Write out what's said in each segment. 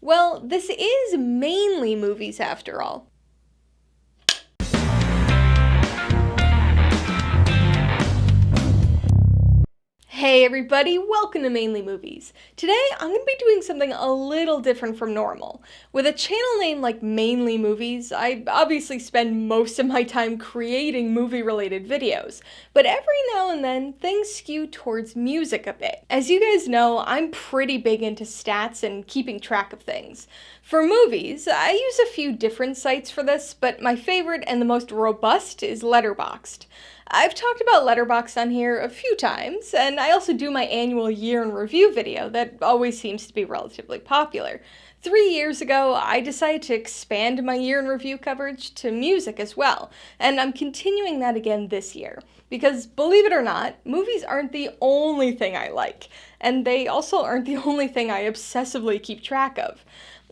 Well, this is mainly movies after all. Hey everybody, welcome to Mainly Movies. Today I'm going to be doing something a little different from normal. With a channel name like Mainly Movies, I obviously spend most of my time creating movie-related videos, but every now and then things skew towards music a bit. As you guys know, I'm pretty big into stats and keeping track of things. For movies, I use a few different sites for this, but my favorite and the most robust is Letterboxd. I've talked about Letterboxd on here a few times, and I also do my annual year in review video that always seems to be relatively popular. 3 years ago, I decided to expand my year in review coverage to music as well, and I'm continuing that again this year. Because, believe it or not, movies aren't the only thing I like, and they also aren't the only thing I obsessively keep track of.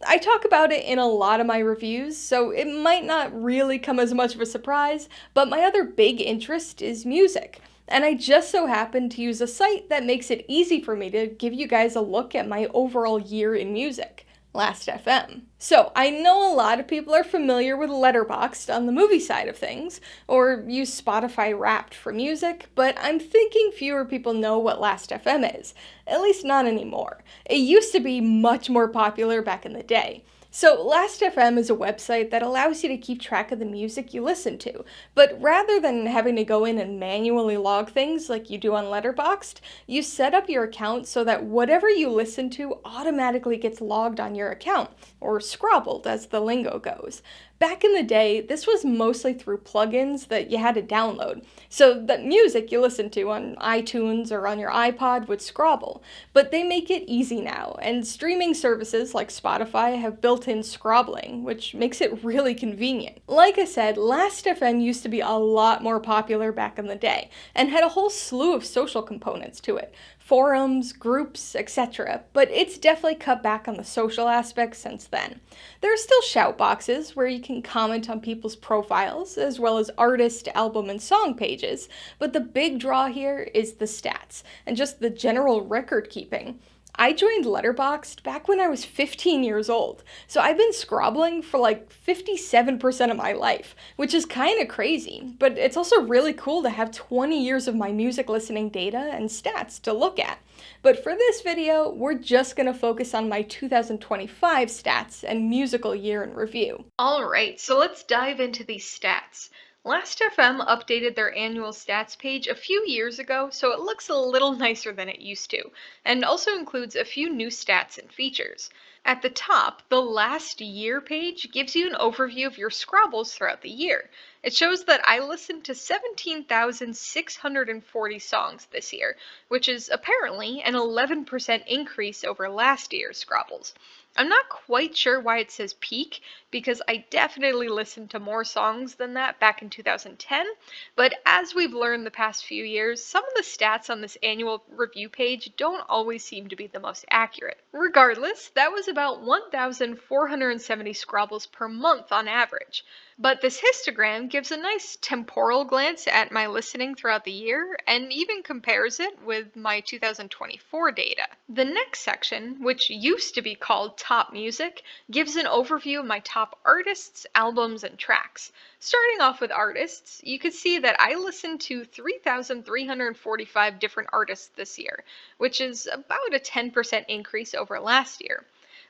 I talk about it in a lot of my reviews, so it might not really come as much of a surprise, but my other big interest is music. And I just so happen to use a site that makes it easy for me to give you guys a look at my overall year in music. Last.fm. So, I know a lot of people are familiar with Letterboxd on the movie side of things, or use Spotify Wrapped for music, but I'm thinking fewer people know what Last.fm is, at least not anymore. It used to be much more popular back in the day. So, Last.fm is a website that allows you to keep track of the music you listen to, but rather than having to go in and manually log things like you do on Letterboxd, you set up your account so that whatever you listen to automatically gets logged on your account, or scrobbled as the lingo goes. Back in the day, this was mostly through plugins that you had to download, so that music you listen to on iTunes or on your iPod would scrobble. But they make it easy now, and streaming services like Spotify have built-in scrobbling, which makes it really convenient. Like I said, Last.fm used to be a lot more popular back in the day, and had a whole slew of social components to it. Forums, groups, etc., but it's definitely cut back on the social aspects since then. There are still shout boxes where you can comment on people's profiles, as well as artist, album, and song pages, but the big draw here is the stats, and just the general record keeping. I joined Letterboxd back when I was 15 years old, so I've been scrobbling for like 57% of my life, which is kinda crazy, but it's also really cool to have 20 years of my music listening data and stats to look at. But for this video, we're just gonna focus on my 2025 stats and musical year in review. Alright, so let's dive into these stats. Last.fm updated their annual stats page a few years ago, so it looks a little nicer than it used to, and also includes a few new stats and features. At the top, the last year page gives you an overview of your scrobbles throughout the year. It shows that I listened to 17,640 songs this year, which is apparently an 11% increase over last year's scrobbles. I'm not quite sure why it says peak, because I definitely listened to more songs than that back in 2010, but as we've learned the past few years, some of the stats on this annual review page don't always seem to be the most accurate. Regardless, that was about 1,470 scrobbles per month on average. But this histogram gives a nice temporal glance at my listening throughout the year, and even compares it with my 2024 data. The next section, which used to be called Top Music, gives an overview of my top artists, albums, and tracks. Starting off with artists, you can see that I listened to 3,345 different artists this year, which is about a 10% increase over last year.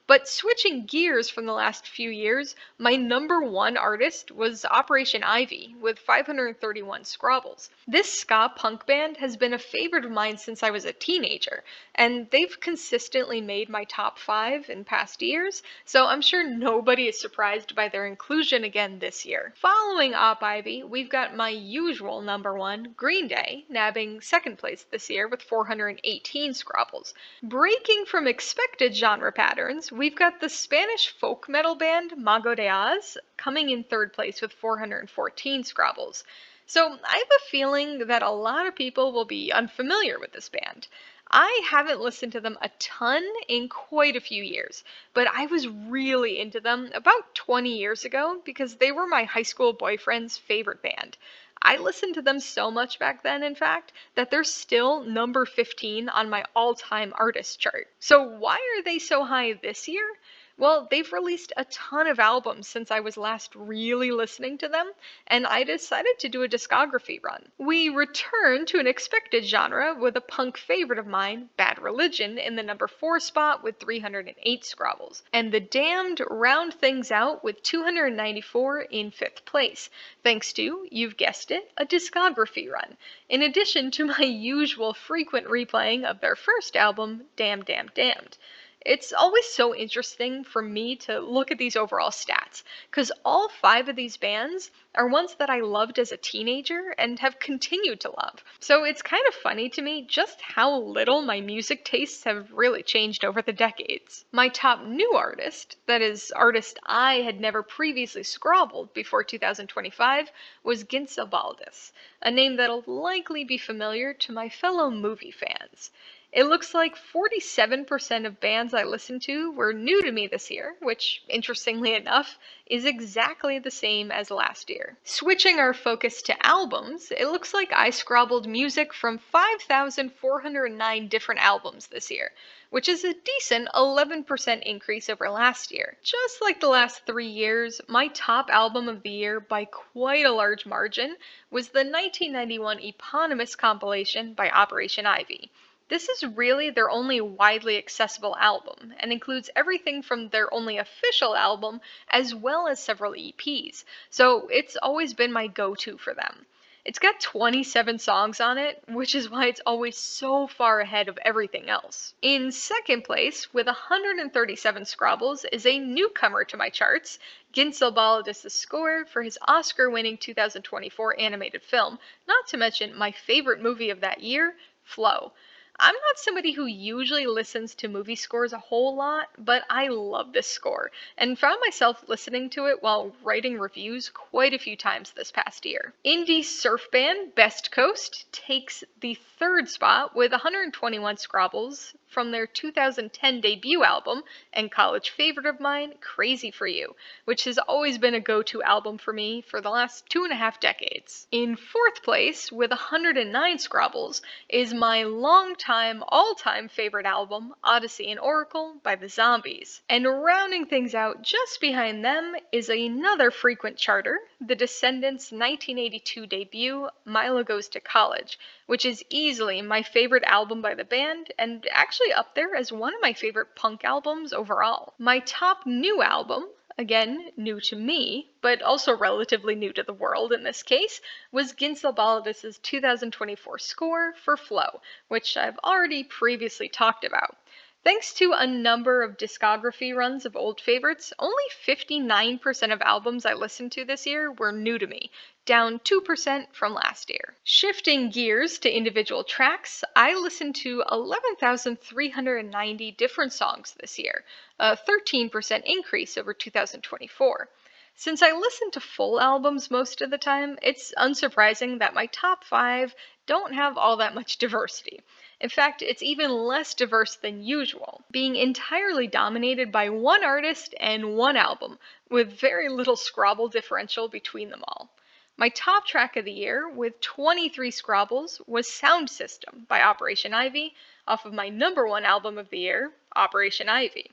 But switching gears from the last few years, my number one artist was Operation Ivy, with 531 scrobbles. This ska punk band has been a favorite of mine since I was a teenager, and they've consistently made my top 5 in past years, so I'm sure nobody is surprised by their inclusion again this year. Following Op Ivy, we've got my usual number one, Green Day, nabbing second place this year with 418 scrobbles. Breaking from expected genre patterns, we've got the Spanish folk metal band Mago de Oz coming in third place with 414 scrobbles. So I have a feeling that a lot of people will be unfamiliar with this band. I haven't listened to them a ton in quite a few years, but I was really into them about 20 years ago because they were my high school boyfriend's favorite band. I listened to them so much back then, in fact, that they're still number 15 on my all-time artist chart. So why are they so high this year? Well, they've released a ton of albums since I was last really listening to them, and I decided to do a discography run. We return to an expected genre with a punk favorite of mine, Bad Religion, in the number 4 spot with 308 Scrabbles, and The Damned round things out with 294 in 5th place, thanks to, you've guessed it, a discography run, in addition to my usual frequent replaying of their first album, Damn Damn Damned. It's always so interesting for me to look at these overall stats, because all 5 of these bands are ones that I loved as a teenager and have continued to love. So it's kind of funny to me just how little my music tastes have really changed over the decades. My top new artist, that is, artist I had never previously scrabbled before 2025, was Ginsa Baldus, a name that'll likely be familiar to my fellow movie fans. It looks like 47% of bands I listened to were new to me this year, which, interestingly enough, is exactly the same as last year. Switching our focus to albums, it looks like I scrabbled music from 5,409 different albums this year, which is a decent 11% increase over last year. Just like the last 3 years, my top album of the year by quite a large margin was the 1991 eponymous compilation by Operation Ivy. This is really their only widely accessible album, and includes everything from their only official album as well as several EPs, so it's always been my go-to for them. It's got 27 songs on it, which is why it's always so far ahead of everything else. In second place, with 137 Scrabbles, is a newcomer to my charts, Ginsel Balladis' score for his Oscar-winning 2024 animated film, not to mention my favorite movie of that year, Flow. I'm not somebody who usually listens to movie scores a whole lot, but I love this score, and found myself listening to it while writing reviews quite a few times this past year. Indie surf band Best Coast takes the 3rd spot with 121 Scrabbles from their 2010 debut album, and college favorite of mine, Crazy for You, which has always been a go-to album for me for the last 2.5 decades. In 4th place, with 109 Scrabbles, is my longtime, all-time favorite album, Odyssey and Oracle by the Zombies. And rounding things out just behind them is another frequent charter, the Descendants' 1982 debut, Milo Goes to College, which is easily my favorite album by the band, and actually up there as one of my favorite punk albums overall. My top new album, again, new to me, but also relatively new to the world in this case, was Ginsel Balladis' 2024 score for Flow, which I've already previously talked about. Thanks to a number of discography runs of old favorites, only 59% of albums I listened to this year were new to me, down 2% from last year. Shifting gears to individual tracks, I listened to 11,390 different songs this year, a 13% increase over 2024. Since I listen to full albums most of the time, it's unsurprising that my top 5 don't have all that much diversity. In fact, it's even less diverse than usual, being entirely dominated by one artist and one album, with very little Scrabble differential between them all. My top track of the year, with 23 Scrabbles, was Sound System by Operation Ivy, off of my number 1 album of the year, Operation Ivy.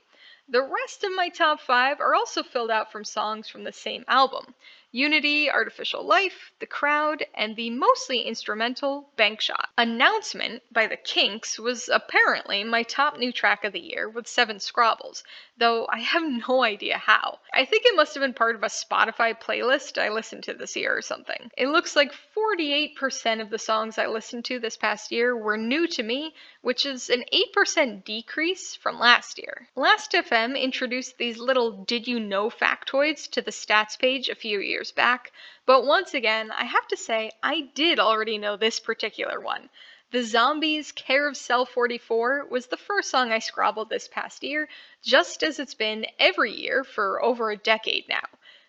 The rest of my top 5 are also filled out from songs from the same album: Unity, Artificial Life, The Crowd, and the mostly instrumental Bank Shot. Announcement by the Kinks was apparently my top new track of the year with 7 Scrabbles, though I have no idea how. I think it must have been part of a Spotify playlist I listened to this year or something. It looks like 48% of the songs I listened to this past year were new to me, which is an 8% decrease from last year. Last FM introduced these little did you know factoids to the stats page a few years back, but once again, I have to say I did already know this particular one. The Zombies' Care of Cell 44 was the first song I scrabbled this past year, just as it's been every year for over a decade now.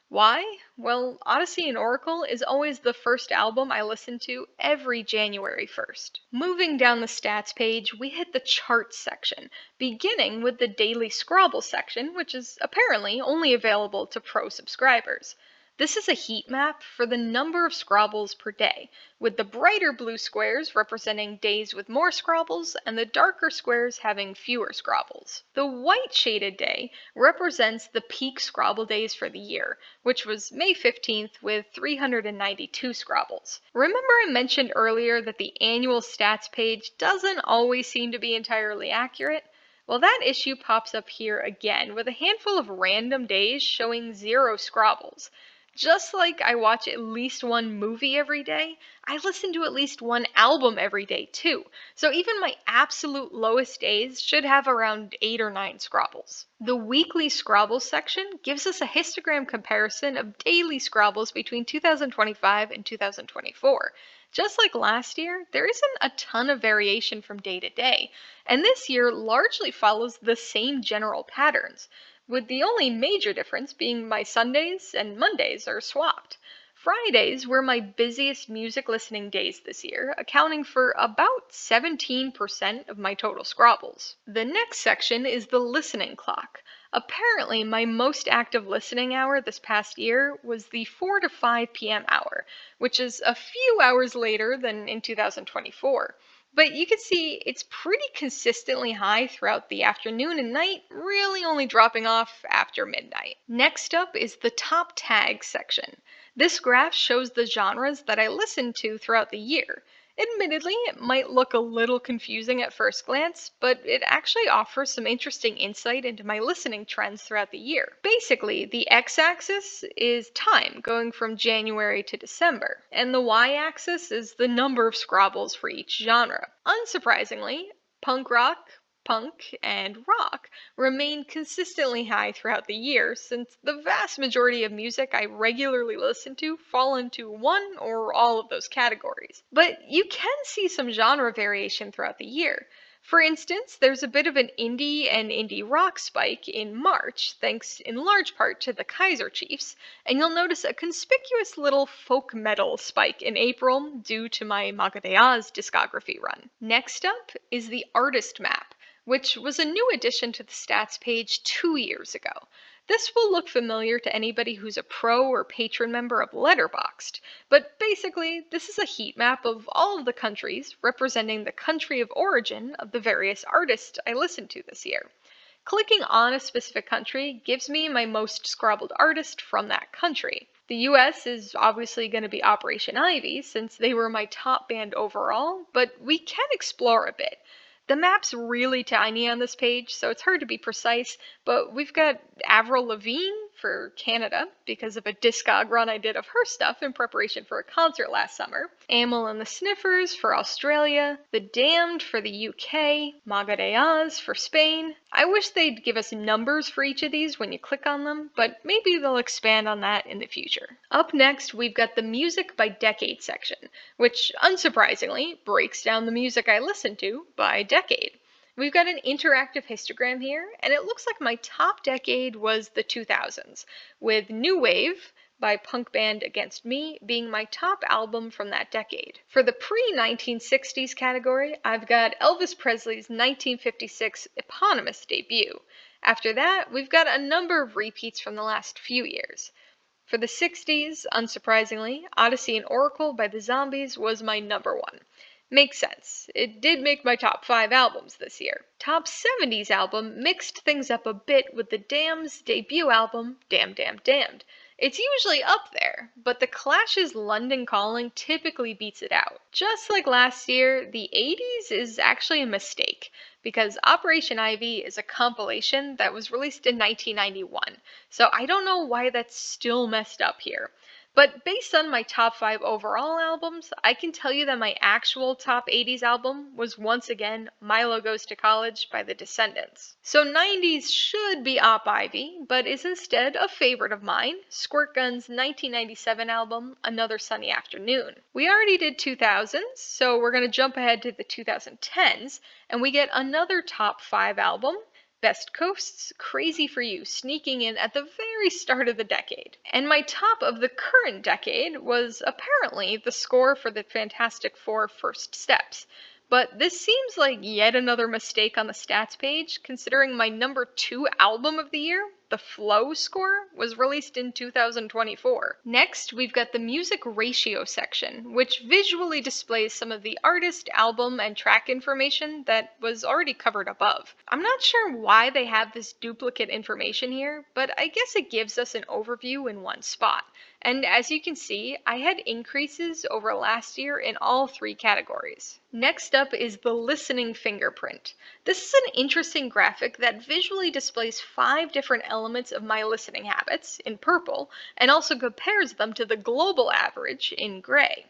Why? Well, Odyssey and Oracle is always the first album I listen to every January 1st. Moving down the stats page, we hit the charts section, beginning with the Daily Scrabble section, which is apparently only available to pro subscribers. This is a heat map for the number of scrobbles per day, with the brighter blue squares representing days with more scrobbles and the darker squares having fewer scrobbles. The white shaded day represents the peak scrobble days for the year, which was May 15th with 392 scrobbles. Remember I mentioned earlier that the annual stats page doesn't always seem to be entirely accurate? Well, that issue pops up here again with a handful of random days showing 0 scrobbles. Just like I watch at least one movie every day, I listen to at least one album every day too. So even my absolute lowest days should have around 8 or 9 scrobbles. The weekly scrobbles section gives us a histogram comparison of daily scrobbles between 2025 and 2024. Just like last year, there isn't a ton of variation from day to day, and this year largely follows the same general patterns, with the only major difference being my Sundays and Mondays are swapped. Fridays were my busiest music listening days this year, accounting for about 17% of my total scrobbles. The next section is the listening clock. Apparently, my most active listening hour this past year was the 4 to 5 p.m. hour, which is a few hours later than in 2024. But you can see it's pretty consistently high throughout the afternoon and night, really only dropping off after midnight. Next up is the top tags section. This graph shows the genres that I listen to throughout the year. Admittedly, it might look a little confusing at first glance, but it actually offers some interesting insight into my listening trends throughout the year. Basically, the x-axis is time, going from January to December, and the y-axis is the number of scrobbles for each genre. Unsurprisingly, punk rock, punk, and rock remain consistently high throughout the year, since the vast majority of music I regularly listen to fall into one or all of those categories. But you can see some genre variation throughout the year. For instance, there's a bit of an indie and indie rock spike in March, thanks in large part to the Kaiser Chiefs, and you'll notice a conspicuous little folk metal spike in April due to my Magadea's discography run. Next up is the artist map, which was a new addition to the stats page 2 years ago. This will look familiar to anybody who's a pro or patron member of Letterboxd, but basically, this is a heat map of all of the countries representing the country of origin of the various artists I listened to this year. Clicking on a specific country gives me my most scrobbled artist from that country. The US is obviously going to be Operation Ivy, since they were my top band overall, but we can explore a bit. The map's really tiny on this page, so it's hard to be precise, but we've got Avril Lavigne for Canada, because of a Discog run I did of her stuff in preparation for a concert last summer, Amyl and the Sniffers for Australia, The Damned for the UK, Magadeas for Spain. I wish they'd give us numbers for each of these when you click on them, but maybe they'll expand on that in the future. Up next, we've got the music by decade section, which unsurprisingly breaks down the music I listen to by decade. We've got an interactive histogram here, and it looks like my top decade was the 2000s, with New Wave by punk band Against Me being my top album from that decade. For the pre-1960s category, I've got Elvis Presley's 1956 eponymous debut. After that, we've got a number of repeats from the last few years. For the 60s, unsurprisingly, Odyssey and Oracle by the Zombies was my number one. Makes sense. It did make my top 5 albums this year. Top 70s album mixed things up a bit with the Damned's debut album, Damn Damn Damned. It's usually up there, but the Clash's London Calling typically beats it out. Just like last year, the 80s is actually a mistake, because Operation Ivy is a compilation that was released in 1991, so I don't know why that's still messed up here. But based on my top 5 overall albums, I can tell you that my actual top 80s album was once again Milo Goes to College by the Descendants. So 90s should be Op Ivy, but is instead a favorite of mine, Squirt Gun's 1997 album, Another Sunny Afternoon. We already did 2000s, so we're going to jump ahead to the 2010s, and we get another top 5 album, Best Coast's Crazy for You, sneaking in at the very start of the decade. And my top of the current decade was apparently the score for the Fantastic Four First Steps. But this seems like yet another mistake on the stats page, considering my number 2 album of the year, the Flow score, was released in 2024. Next, we've got the music ratio section, which visually displays some of the artist, album, and track information that was already covered above. I'm not sure why they have this duplicate information here, but I guess it gives us an overview in one spot. And as you can see, I had increases over last year in all three categories. Next up is the listening fingerprint. This is an interesting graphic that visually displays 5 different elements of my listening habits in purple and also compares them to the global average in gray.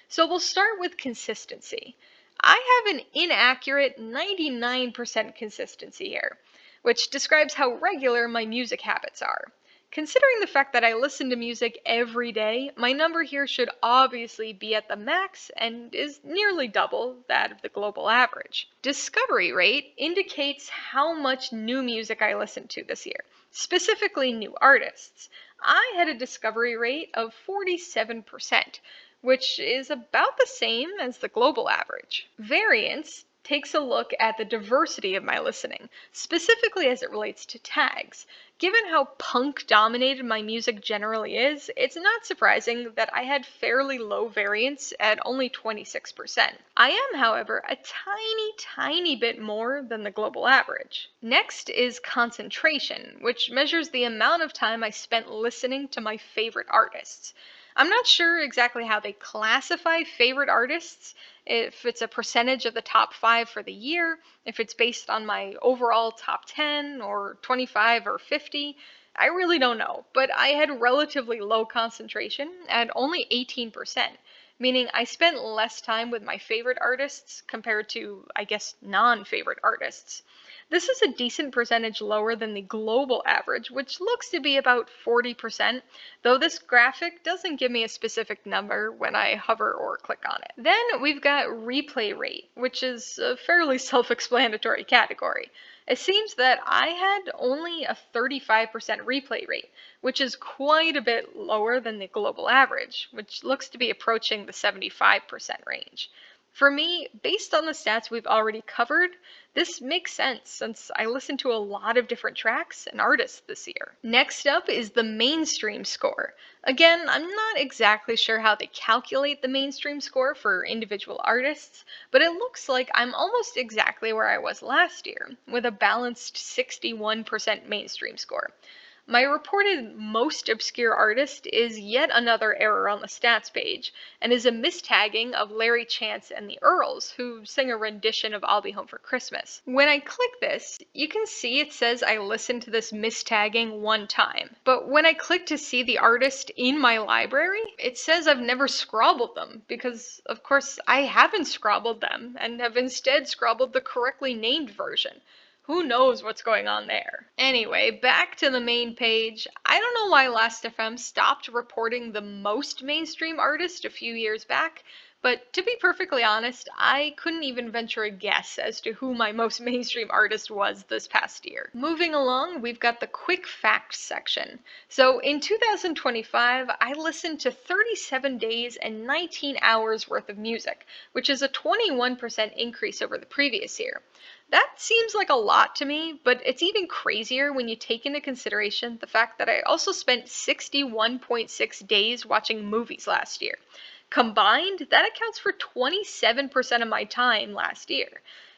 So we'll start with consistency. I have an inaccurate 99% consistency here, which describes how regular my music habits are. Considering the fact that I listen to music every day, my number here should obviously be at the max and is nearly double that of the global average. Discovery rate indicates how much new music I listened to this year, specifically new artists. I had a discovery rate of 47%, which is about the same as the global average. Variance takes a look at the diversity of my listening, specifically as it relates to tags. Given how punk dominated my music generally is, it's not surprising that I had fairly low variance at only 26%. I am, however, a tiny bit more than the global average. Next is concentration, which measures the amount of time I spent listening to my favorite artists. I'm not sure exactly how they classify favorite artists, if it's a percentage of the top 5 for the year, if it's based on my overall top 10 or 25 or 50. I really don't know, but I had relatively low concentration at only 18%, meaning I spent less time with my favorite artists compared to, I guess, non-favorite artists. This is a decent percentage lower than the global average, which looks to be about 40%, though this graphic doesn't give me a specific number when I hover or click on it. Then we've got replay rate, which is a fairly self-explanatory category. It seems that I had only a 35% replay rate, which is quite a bit lower than the global average, which looks to be approaching the 75% range. For me, based on the stats we've already covered, this makes sense since I listened to a lot of different tracks and artists this year. Next up is the mainstream score. Again, I'm not exactly sure how they calculate the mainstream score for individual artists, but it looks like I'm almost exactly where I was last year, with a balanced 61% mainstream score. My reported most obscure artist is yet another error on the stats page, and is a mistagging of Larry Chance and the Earls, who sing a rendition of I'll Be Home for Christmas. When I click this, you can see it says I listened to this mistagging one time, but when I click to see the artist in my library, it says I've never scrobbled them, because of course I haven't scrobbled them, and have instead scrobbled the correctly named version. Who knows what's going on there? Anyway, back to the main page. I don't know why Last.fm stopped reporting the most mainstream artist a few years back, but to be perfectly honest, I couldn't even venture a guess as to who my most mainstream artist was this past year. Moving along, we've got the quick facts section. So in 2025, I listened to 37 days and 19 hours worth of music, which is a 21% increase over the previous year. That seems like a lot to me, but it's even crazier when you take into consideration the fact that I also spent 61.6 days watching movies last year. Combined, that accounts for 27% of my time last year.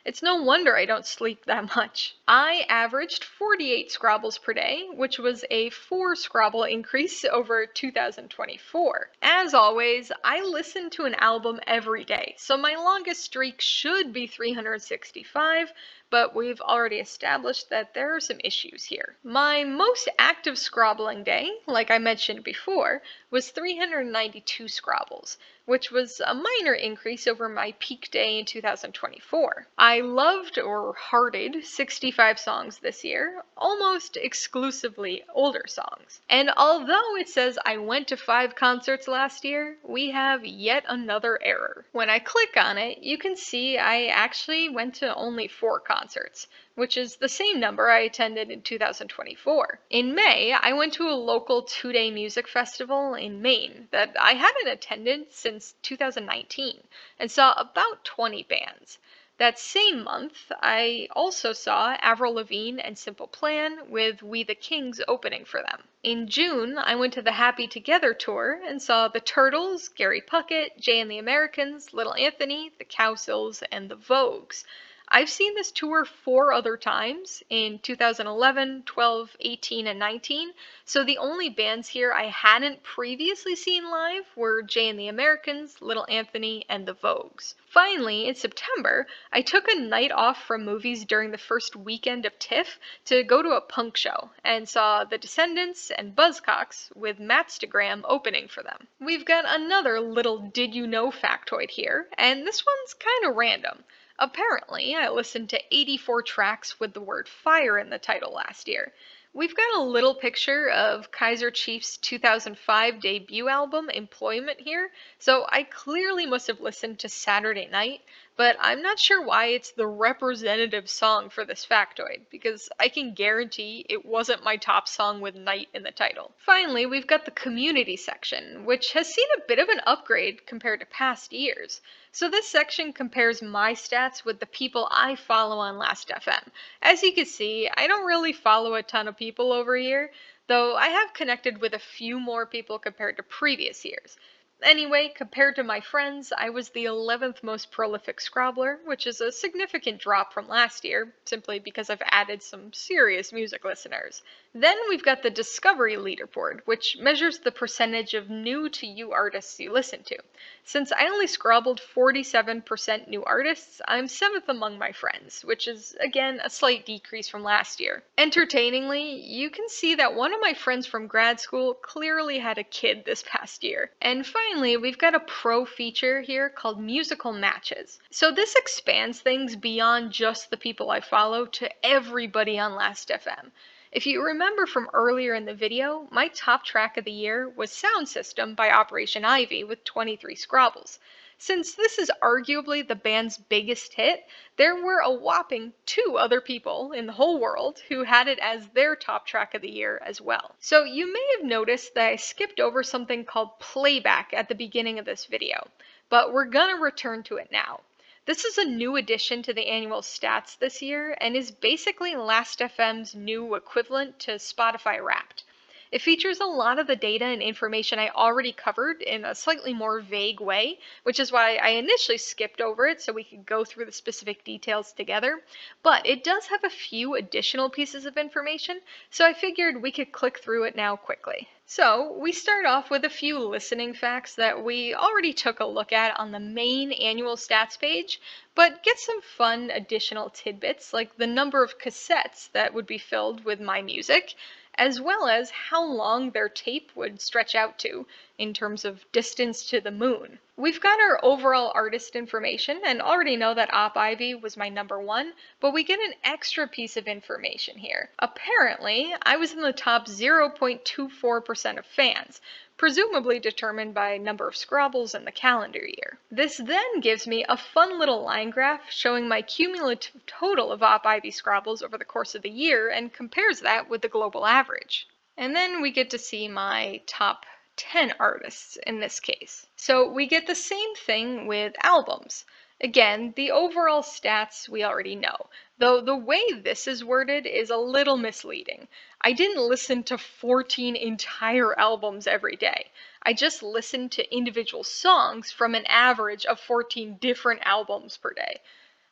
It's no wonder I don't sleep that much. I averaged 48 scrabbles per day, which was a 4 scrabble increase over 2024. As always, I listen to an album every day, so my longest streak should be 365, but we've already established that there are some issues here. My most active scrabbling day, like I mentioned before, was 392 scrabbles, which was a minor increase over my peak day in 2024. I loved or hearted 65 songs this year, almost exclusively older songs. And although it says I went to 5 concerts last year, we have yet another error. When I click on it, you can see I actually went to only 4 concerts, which is the same number I attended in 2024. In May, I went to a local 2-day music festival in Maine that I hadn't attended since 2019 and saw about 20 bands. That same month, I also saw Avril Lavigne and Simple Plan with We the Kings opening for them. In June, I went to the Happy Together tour and saw the Turtles, Gary Puckett, Jay and the Americans, Little Anthony, the Cowsills, and the Vogues. I've seen this tour 4 other times in 2011, 12, 18, and 19, so the only bands here I hadn't previously seen live were Jay and the Americans, Little Anthony, and the Vogues. Finally, in September, I took a night off from movies during the first weekend of TIFF to go to a punk show and saw The Descendants and Buzzcocks with Mattstagram opening for them. We've got another little did you know factoid here, and this one's kind of random. Apparently, I listened to 84 tracks with the word fire in the title last year. We've got a little picture of Kaiser Chief's 2005 debut album, Employment, here, so I clearly must have listened to Saturday Night, but I'm not sure why it's the representative song for this factoid, because I can guarantee it wasn't my top song with night in the title. Finally, we've got the community section, which has seen a bit of an upgrade compared to past years. So this section compares my stats with the people I follow on Last.fm. As you can see, I don't really follow a ton of people over here, though I have connected with a few more people compared to previous years. Anyway, compared to my friends, I was the 11th most prolific scrobbler, which is a significant drop from last year, simply because I've added some serious music listeners. Then we've got the Discovery Leaderboard, which measures the percentage of new to you artists you listen to. Since I only scrobbled 47% new artists, I'm 7th among my friends, which is, again, a slight decrease from last year. Entertainingly, you can see that one of my friends from grad school clearly had a kid this past year. And finally, we've got a pro feature here called Musical Matches. So this expands things beyond just the people I follow to everybody on Last.fm. If you remember from earlier in the video, my top track of the year was Sound System by Operation Ivy with 23 scrobbles. Since this is arguably the band's biggest hit, there were a whopping 2 other people in the whole world who had it as their top track of the year as well. So you may have noticed that I skipped over something called playback at the beginning of this video, but we're gonna return to it now. This is a new addition to the annual stats this year and is basically Last.fm's new equivalent to Spotify Wrapped. It features a lot of the data and information I already covered in a slightly more vague way, which is why I initially skipped over it so we could go through the specific details together. But it does have a few additional pieces of information, so I figured we could click through it now quickly. So, we start off with a few listening facts that we already took a look at on the main annual stats page, but get some fun additional tidbits like the number of cassettes that would be filled with my music, as well as how long their tape would stretch out to in terms of distance to the moon. We've got our overall artist information and already know that Op Ivy was my number 1, but we get an extra piece of information here. Apparently, I was in the top 0.24% of fans, presumably determined by number of scrobbles in the calendar year. This then gives me a fun little line graph showing my cumulative total of Op Ivy scrobbles over the course of the year and compares that with the global average. And then we get to see my top 10 artists in this case. So we get the same thing with albums. Again, the overall stats we already know, though the way this is worded is a little misleading. I didn't listen to 14 entire albums every day. I just listened to individual songs from an average of 14 different albums per day.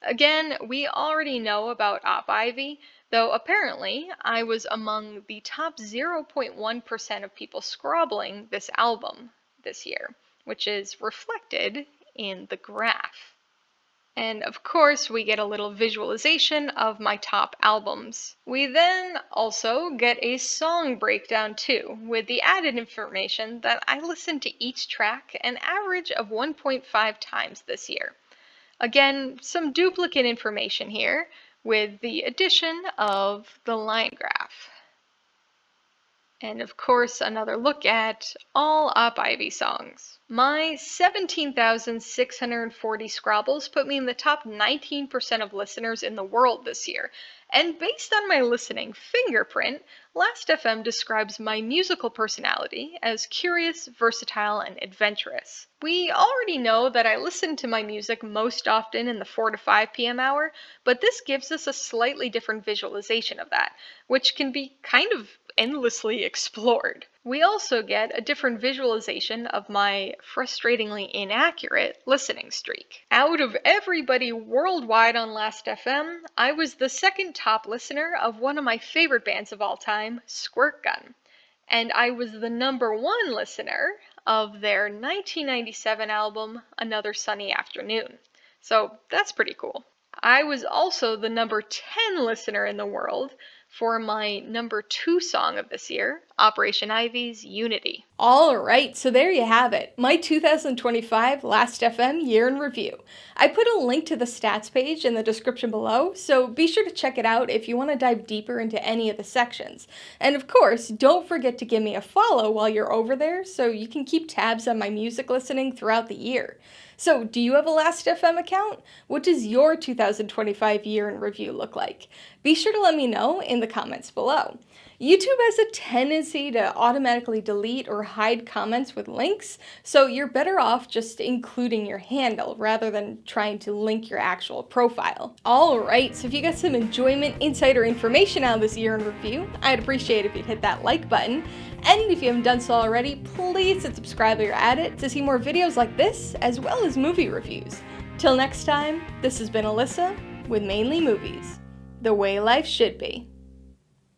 Again, we already know about Op Ivy, though apparently I was among the top 0.1% of people scrobbling this album this year, which is reflected in the graph. And of course, we get a little visualization of my top albums. We then also get a song breakdown too, with the added information that I listened to each track an average of 1.5 times this year. Again, some duplicate information here with the addition of the line graph. And of course, another look at all Op Ivy songs. My 17,640 Scrabbles put me in the top 19% of listeners in the world this year. And based on my listening fingerprint, Last.fm describes my musical personality as curious, versatile, and adventurous. We already know that I listen to my music most often in the 4 to 5 p.m. hour, but this gives us a slightly different visualization of that, which can be kind of endlessly explored. We also get a different visualization of my frustratingly inaccurate listening streak. Out of everybody worldwide on Last.fm, I was the second top listener of one of my favorite bands of all time, Squirt Gun. And I was the number one listener of their 1997 album, Another Sunny Afternoon. So that's pretty cool. I was also the number 10 listener in the world for my number 2 song of this year, Operation Ivy's Unity. All right, so there you have it, my 2025 Last.fm year in review. I put a link to the stats page in the description below, so be sure to check it out if you want to dive deeper into any of the sections. And of course, don't forget to give me a follow while you're over there so you can keep tabs on my music listening throughout the year. So, do you have a Last.fm account? What does your 2025 year in review look like? Be sure to let me know in the comments below. YouTube has a tendency to automatically delete or hide comments with links, so you're better off just including your handle rather than trying to link your actual profile. Alright, so if you got some enjoyment, insight, or information out of this year in review, I'd appreciate it if you'd hit that like button. And if you haven't done so already, please hit subscribe while you're at it to see more videos like this, as well as movie reviews. Till next time, this has been Alyssa with Mainly Movies, the way life should be.